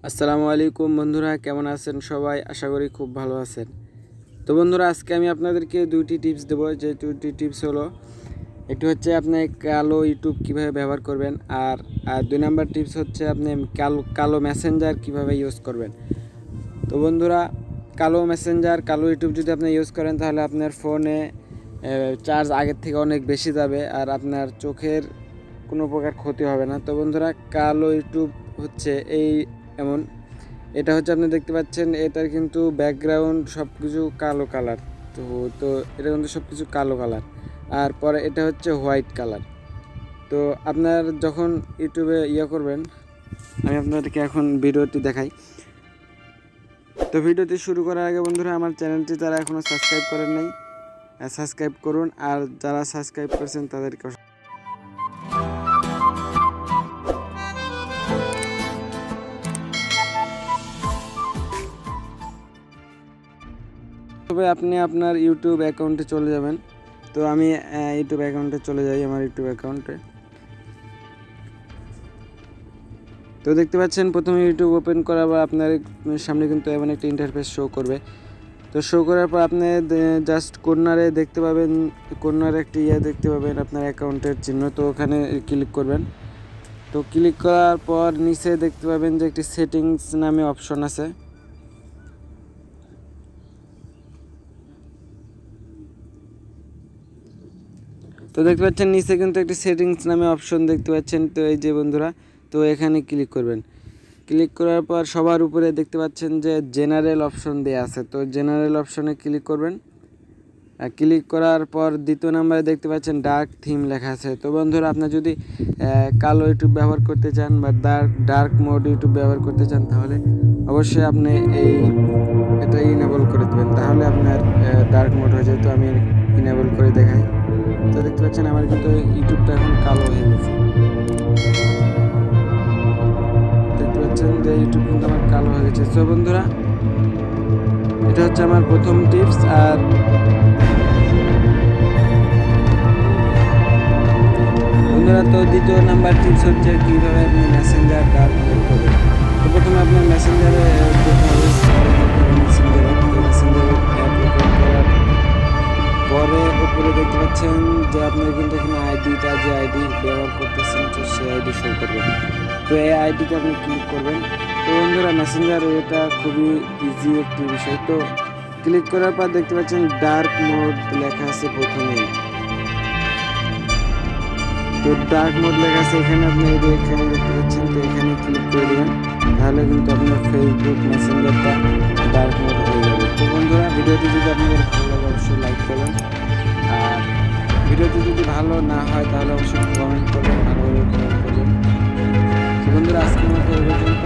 আসসালামু আলাইকুম বন্ধুরা, কেমন আছেন সবাই? আশা করি খুব ভালো আছেন। তো বন্ধুরা, আজকে আমি আপনাদেরকে দুইটি টিপস দেবো। যে দুইটি টিপস হলো, একটি হচ্ছে আপনি কালো ইউটিউব কিভাবে ব্যবহার করবেন, আর দুই নাম্বার টিপস হচ্ছে আপনি কালো মেসেঞ্জার কিভাবে ইউজ করবেন। তো বন্ধুরা, কালো মেসেঞ্জার, কালো ইউটিউব যদি আপনি ইউজ করেন তাহলে আপনার ফোনে চার্জ আগের থেকে অনেক বেশি যাবে, আর আপনার চোখের কোনো প্রকার ক্ষতি হবে না। তো বন্ধুরা, কালো ইউটিউব হচ্ছে এমন, এটা হচ্ছে আপনি দেখতে পাচ্ছেন, এটার কিন্তু ব্যাকগ্রাউন্ড সব কিছু কালো কালার। তো তো এটা কিন্তু সব কিছু কালো কালার, আর পরে এটা হচ্ছে হোয়াইট কালার। তো আপনার যখন ইউটিউবে করবেন, আমি আপনাদেরকে এখন ভিডিওটি দেখাই। তো ভিডিওটি শুরু করার আগে বন্ধুরা, আমার চ্যানেলটি যারা এখনও সাবস্ক্রাইব করেন নাই, সাবস্ক্রাইব করুন, আর যারা সাবস্ক্রাইব করেছেন তাদেরকে তবে আপনি আপনার ইউটিউব অ্যাকাউন্টে চলে যাবেন। তো আমি ইউটিউব অ্যাকাউন্টে চলে যাই, আমার ইউটিউব অ্যাকাউন্টে। তো দেখতে পাচ্ছেন, প্রথমে ইউটিউব ওপেন করার পর আপনার সামনে কিন্তু এমন একটা ইন্টারফেস শো করবে। তো শো করার পর আপনি জাস্ট কর্নারে দেখতে পাবেন, কর্নারে একটি দেখতে পাবেন আপনার অ্যাকাউন্টের চিহ্ন। তো ওখানে ক্লিক করবেন। তো ক্লিক করার পর নিচে দেখতে পাবেন যে একটি সেটিংস নামে অপশন আছে। তো দেখতে পাচ্ছেন নিচে কিন্তু একটি সেটিংস নামে অপশন দেখতে পাচ্ছেন। তো এই যে বন্ধুরা, তো এখানে ক্লিক করবেন। ক্লিক করার পর সবার উপরে দেখতে পাচ্ছেন যে জেনারেল অপশন দেওয়া আছে। তো জেনারেল অপশনে ক্লিক করবেন। ক্লিক করার পর দ্বিতীয় নম্বরে দেখতে পাচ্ছেন ডার্ক থিম লেখা আছে। তো বন্ধুরা, আপনি যদি কালো ইউটিউব ব্যবহার করতে চান বা ডার্ক মোড ইউটিউব ব্যবহার করতে চান, তাহলে অবশ্যই আপনি এটা ইনেবল করে দেবেন, তাহলে আপনার ডার্ক মোড হয়ে যায়। তো আমি ইনেবল করে দেখাই। তো দেখতে পাচ্ছেন আমার কিন্তু ইউটিউবটা এখন কালো হয়ে গেছে। দেখতে পাচ্ছেন যে ইউটিউব কিন্তু আমার কালো হয়ে গেছে। তো বন্ধুরা, এটা হচ্ছে আমার প্রথম টিপস। আর বন্ধুরা, তো দ্বিতীয় নাম্বার টিপস হচ্ছে কীভাবে আপনি মেসেঞ্জার ডার্ক মোড করবেন। তো প্রথমে আপনার মেসেঞ্জারে যেতে হবে। মেসেঞ্জারে অ্যাপ ওপেন করার পরে উপরে দেখতে পাচ্ছেন যে আপনার কিন্তু এখানে আইডিটা, যে আইডি ব্যবহার করতেছেন, তো সেই আইডি শো করবে। তো এই আইডিতে আপনি ক্লিক করবেন। তো বন্ধুরা, মেসেঞ্জার এটা খুবই ইজি একটি বিষয়। তো ক্লিক করার পর দেখতে পাচ্ছেন ডার্ক মোড লেখা আছে প্রথমেই। তো ডার্ক মোড লেখা আছে এখানে, আপনি এখানে দেখতে পাচ্ছেন। তো এখানে ক্লিক করে দেবেন, তাহলে কিন্তু আপনার ফেসবুক মেসেঞ্জারটা ডার্ক মোড হয়ে যাবে। তো বন্ধুরা, ভিডিওটি যদি আপনাদের ভালো লাগে অবশ্যই লাইক করবেন, আর ভিডিওটি যদি ভালো না হয় তাহলে অবশ্যই কমেন্ট করবেন, ভালোভাবে কমেন্ট করবেন। তো বন্ধুরা, আজকের মতো এই পর্যন্ত।